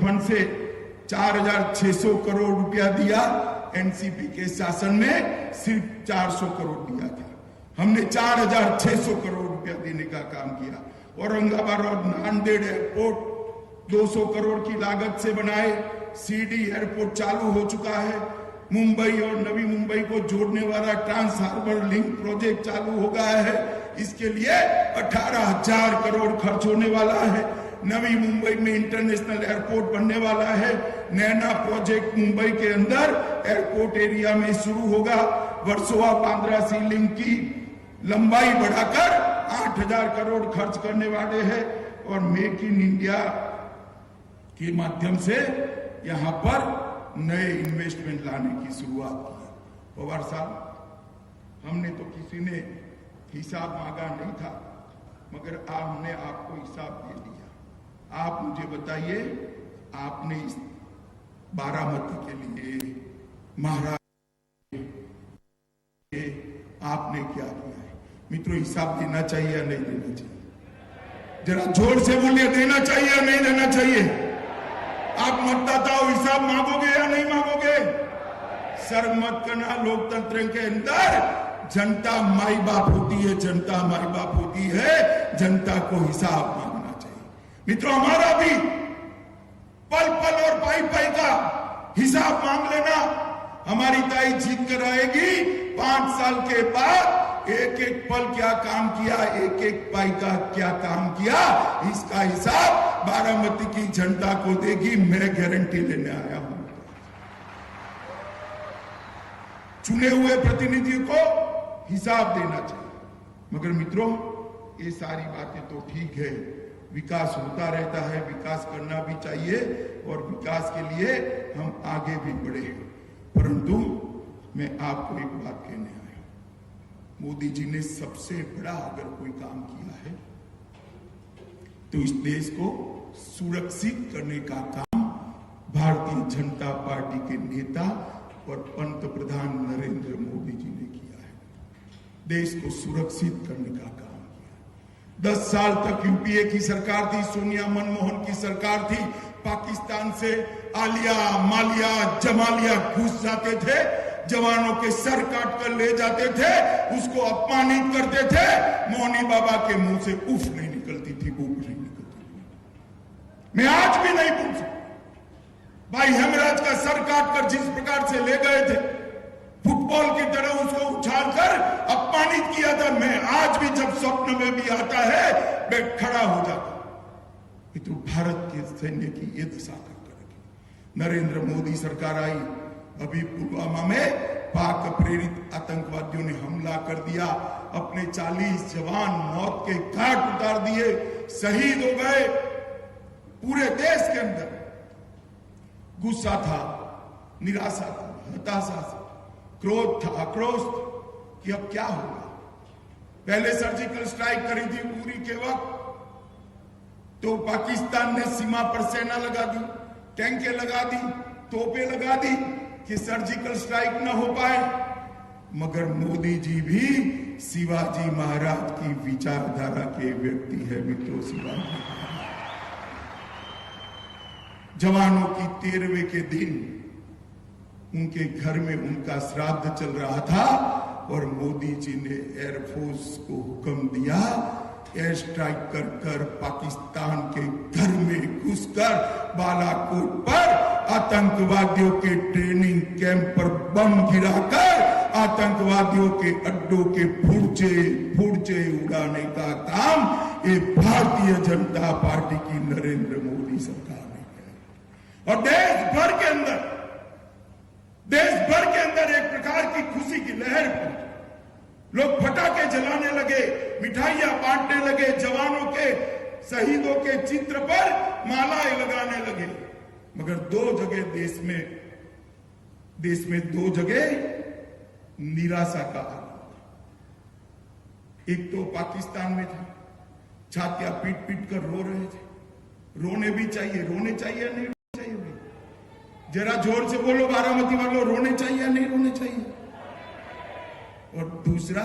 Fund से 4,600 करोड़ रुपया दिया। एनसीपी के शासन में सिर्फ 400 करोड़ दिया था, हमने 4,600 करोड़ रुपया देने का काम किया। औरंगाबाद और नांदेड़ एयरपोर्ट 200 करोड़ की लागत से बनाए, सीडी एयरपोर्ट चालू हो चुका है। मुंबई और नवी मुंबई को जोड़ने वाला ट्रांस हार्बर लिंक प्रोजेक्ट चालू हो गया है, इसके लिए 18,000 करोड़ खर्च होने वाला है। नवी मुंबई में इंटरनेशनल एयरपोर्ट बनने वाला है। नैना प्रोजेक्ट मुंबई के अंदर एयरपोर्ट एरिया में शुरू होगा। वर्सोवा बांद्रा सी लिंक की लंबाई बढ़ाकर 8,000 करोड़ खर्च करने वाले हैं और मेक इन इंडिया के माध्यम से यहां पर नए इन्वेस्टमेंट लाने की शुरुआत की है। पवार साहब, हमने तो किसी ने हिसाब मांगा नहीं था, मगर हमने आपको हिसाब दे दिया। आप मुझे बताइए, आपने इस बारामती के लिए, महाराष्ट्र के आपने क्या किया है? मित्रों, हिसाब देना चाहिए या नहीं देना चाहिए? जरा जोर से बोलिए, देना चाहिए या नहीं देना चाहिए? आप मतदाताओं हिसाब मांगोगे या नहीं मांगोगे? शर्म मत करना। लोकतंत्र के अंदर जनता माई बाप होती है, जनता माई बाप होती है, जनता को हिसाब मांगना चाहिए। मित्रों, हमारा भी पल पल और पाई पाई का हिसाब मांग लेना। हमारी ताई जीत कर आएगी, 5 साल के बाद एक एक पल क्या काम किया, एक एक पाई का क्या काम किया, इसका हिसाब बारामती की जनता को देगी। मैं गारंटी लेने आया हूं। चुने हुए प्रतिनिधियों को हिसाब देना चाहिए। मगर मित्रों, ये सारी बातें तो ठीक है, विकास होता रहता है, विकास करना भी चाहिए और विकास के लिए हम आगे भी बढ़े। परंतु मैं आपको एक बात कहने आया हूं, मोदी जी ने सबसे बड़ा अगर कोई काम किया है तो इस देश को सुरक्षित करने का काम भारतीय जनता पार्टी के नेता और पंतप्रधान नरेंद्र मोदी जी ने किया है। देश को सुरक्षित करने का काम किया। 10 साल तक यूपीए की सरकार थी, सोनिया मनमोहन की सरकार थी। पाकिस्तान से आलिया मालिया जमालिया घुस जाते थे, जवानों के सर काट कर ले जाते थे, उसको अपमानित करते थे। मोहनी बाबा के मुंह से उफ नहीं निकलती थी, बूफ नहीं निकलती थी। मैं आज भी नहीं भूल सकता भाई हेमराज का सर काट कर जिस प्रकार से ले गए थे, फुटबॉल की तरह उसको उछालकर अपमानित किया था। मैं आज भी जब स्वप्न में भी आता है, मैं खड़ा हो जाता। तो भारत के सैन्य की ये दशा करके रखी। नरेंद्र मोदी सरकार आई, अभी पुलवामा में पाक प्रेरित आतंकवादियों ने हमला कर दिया, अपने 40 जवान मौत के घाट उतार दिए, शहीद हो गए। पूरे देश के अंदर गुस्सा था, निराशा था, हताशा था, क्रोध था, आक्रोश कि अब क्या होगा। पहले सर्जिकल स्ट्राइक करी थी पूरी के वक्त, तो पाकिस्तान ने सीमा पर सेना लगा दी, टैंकें लगा दी, तोपें लगा दी कि सर्जिकल स्ट्राइक ना हो पाए। मगर मोदी जी भी शिवाजी महाराज की विचारधारा के व्यक्ति है। मित्रों, शिवाजी जवानों की 13वें के दिन उनके घर में उनका श्राद्ध चल रहा था और मोदी जी ने एयरफोर्स को हुक्म दिया, एयर स्ट्राइक कर कर पाकिस्तान के घर में घुसकर बालाकोट पर आतंकवादियों के ट्रेनिंग कैंप पर बम गिराकर आतंकवादियों के अड्डों के फुर्जे उड़ाने का काम ये भारतीय जनता पार्टी की नरेंद्र मोदी सरकार ने किया। और देश भर के अंदर एक प्रकार की खुशी की लहर पहुंची। लोग पटाखे जलाने लगे, मिठाइयां बांटने लगे, जवानों के शहीदों के चित्र पर मालाएं लगाने लगे। मगर 2 जगह देश में 2 जगह निराशा का हाल था। एक तो पाकिस्तान में था, छातियां पीट पीट कर रो रहे थे। रोने भी चाहिए, रोने चाहिए या नहीं रोने चाहिए भाई? जरा जोर से बोलो बारामती वालों, रोने चाहिए या नहीं रोने चाहिए? और दूसरा,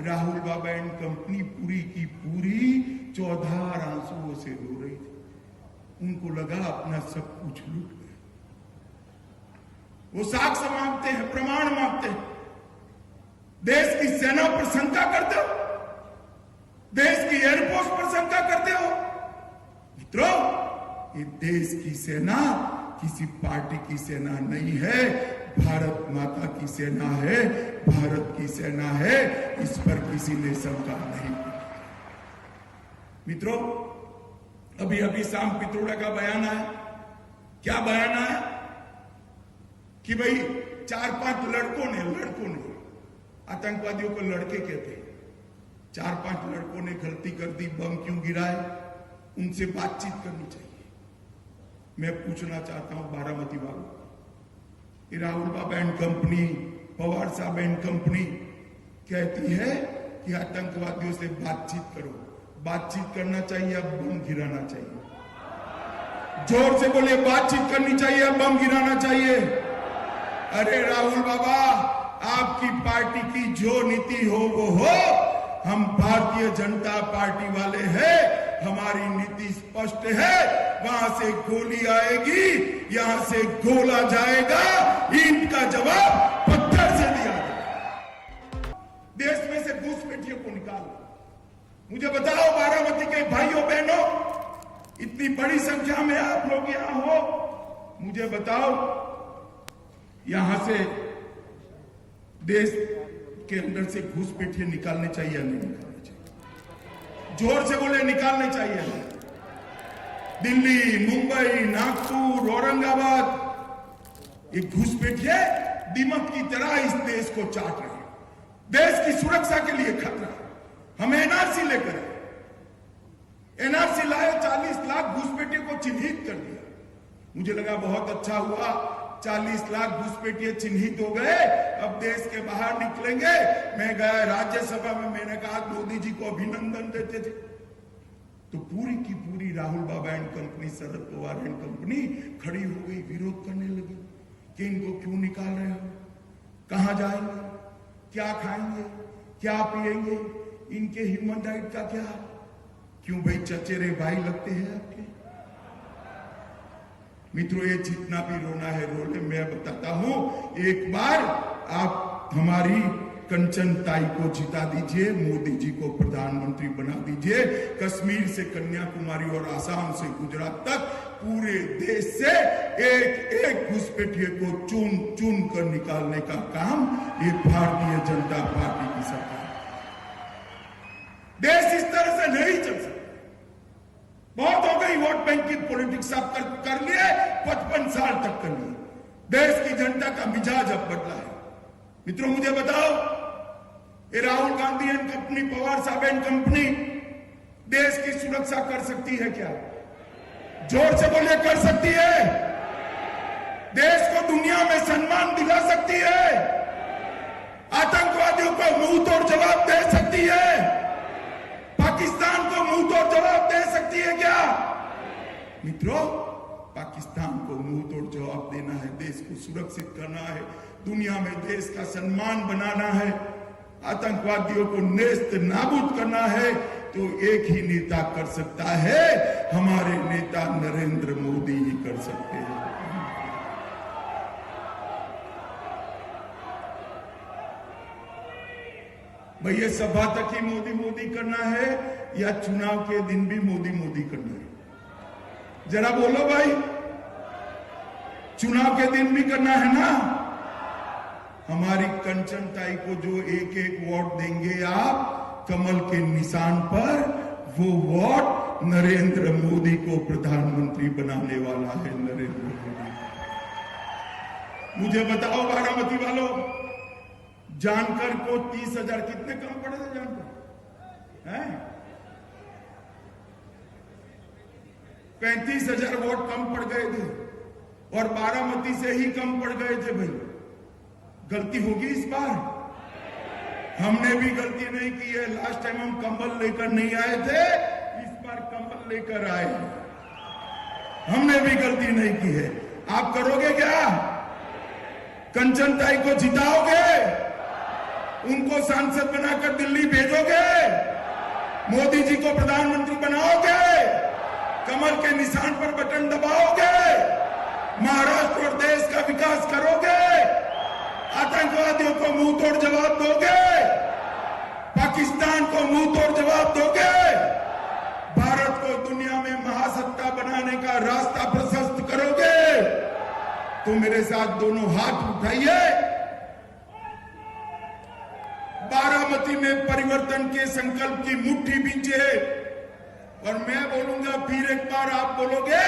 राहुल बाबा एंड कंपनी पूरी की पूरी 14 आंसुओं से रो रही थी। उनको लगा अपना सब कुछ लूट गया। वो साक्ष्य मांगते हैं, प्रमाण मांगते हैं। देश की सेना पर शंका करते हो, देश की एयरफोर्स पर शंका करते हो। मित्रों, ये देश की सेना किसी पार्टी की सेना नहीं है, भारत माता की सेना है, भारत की सेना है। इस पर किसी ने शंका नहीं की। मित्रों, अभी अभी शाम पित्रोड़ा का बयान आया। क्या बयान आया कि भाई 4-5 लड़कों ने आतंकवादियों को लड़के कहते हैं, 4-5 लड़कों ने गलती कर दी, बम क्यों गिराए, उनसे बातचीत करनी चाहिए। मैं पूछना चाहता हूं बारामती वालों, राहुल बाबा एंड कंपनी, पवार साहब एंड कंपनी कहती है कि आतंकवादियों से बातचीत करो। बातचीत करना चाहिए या बम गिराना चाहिए? जोर से बोलिए, बातचीत करनी चाहिए या बम गिराना चाहिए? अरे राहुल बाबा, आपकी पार्टी की जो नीति हो वो हो, हम भारतीय जनता पार्टी वाले हैं, हमारी नीति स्पष्ट है। वहां से गोली आएगी, यहां से गोला जाएगा, ईंट का जवाब पत्थर से दिया जाएगा। देश में से घुसपैठियों को निकालो। मुझे बताओ बारामती के भाइयों बहनों, इतनी बड़ी संख्या में आप लोग यहां हो, मुझे बताओ यहां से देश के अंदर से घुसपैठिए निकालने चाहिए या नहीं निकालने चाहिए? जोर से बोले, निकालने चाहिए नहीं? दिल्ली, मुंबई, नागपुर, औरंगाबाद, ये घुसपैठिए दीमक की तरह इस देश को चाट रहे हैं। देश की सुरक्षा के लिए खतरा है। हम एनआरसी लेकर एनआरसी लाए, 40 लाख घुसपैठियों को चिन्हित कर दिया। मुझे लगा बहुत अच्छा हुआ, 40 लाख घुसपैठिए चिन्हित हो गए, अब देश के बाहर निकलेंगे। मैं गया राज्यसभा में, मैंने कहा मोदी जी को अभिनंदन देते थे, तो पूरी की पूरी राहुल बाबा and company, Sharad Pawar and company खड़ी हो गई, विरोध करने लगी कि इनको क्यों निकाल रहे हो, कहां जाएंगे, क्या खाएंगे, क्या पिएंगे, इनके ह्यूमन राइट का क्या? क्यों भाई, चचेरे भाई लगते हैं आपके? मित्रों, ये जितना भी रोना है रोले। मैं बताता हूं, एक बार आप हमारी कंचन ताई को जिता दीजिए, मोदी जी को प्रधानमंत्री बना दीजिए। कश्मीर से कन्याकुमारी और आसाम से गुजरात तक पूरे देश से एक एक घुसपैठिए को चुन चुन कर निकालने का काम ये भारतीय जनता पार्टी की सरकार। देश इस तरह से नहीं चल सकता। बहुत हो गई वोट बैंक की पॉलिटिक्स आप कर लिए, 55 साल तक कर लिए। देश की जनता का मिजाज अब बदला है। मित्रों, मुझे बताओ, ये राहुल गांधी एंड कंपनी, पवार साहब एंड कंपनी देश की सुरक्षा कर सकती है क्या? जोर से बोलिए, कर सकती है? देश को दुनिया में सम्मान दिला सकती है? आतंकवादियों को मुंह तोड़ जवाब दे सकती है? पाकिस्तान को मुंह तोड़ जवाब दे सकती है क्या? मित्रों, पाकिस्तान को मुंह तोड़ जवाब देना है, देश को सुरक्षित करना है, दुनिया में देश का सम्मान बनाना है, आतंकवादियों को नेस्त नाबूद करना है, तो एक ही नेता कर सकता है, हमारे नेता नरेंद्र मोदी ही कर सकते हैं। भैया, सभा तक ही मोदी मोदी करना है या चुनाव के दिन भी मोदी मोदी करना है? जरा बोलो भाई, चुनाव के दिन भी करना है ना? हमारी कंचन ताई को जो एक एक वोट देंगे आप कमल के निशान पर, वो वोट नरेंद्र मोदी को प्रधानमंत्री बनाने वाला है। नरेंद्र मोदी, मुझे बताओ बारामती वालों, जानकर को 30,000 कितने कम पड़े थे? जानकर हैं 35,000 वोट कम पड़ गए थे, और बारामती से ही कम पड़ गए थे। भाई, गलती होगी इस बार? हमने भी गलती नहीं की है। लास्ट टाइम हम कंबल लेकर नहीं आए थे, इस बार कंबल लेकर आए हैं। हमने भी गलती नहीं की है। आप करोगे क्या? कंचन ताई को जिताओगे? उनको सांसद बनाकर दिल्ली भेजोगे? मोदी जी को प्रधानमंत्री बनाओगे? कमल के निशान पर बटन दबाओगे, महाराष्ट्र और देश का विकास करोगे, आतंकवादियों को मुंह तोड़ जवाब दोगे, पाकिस्तान को मुंह तोड़ जवाब दोगे, भारत को दुनिया में महासत्ता बनाने का रास्ता प्रशस्त करोगे, तो मेरे साथ दोनों हाथ उठाइए। बारामती में परिवर्तन के संकल्प की मुट्ठी बींचे और मैं बोलूंगा, फिर एक बार आप बोलोगे,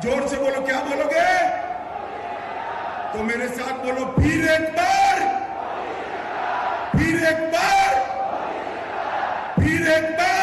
जोर से बोलो, क्या बोलोगे? तो मेरे साथ बोलो, फिर एक बार, फिर एक बार, फिर एक बार।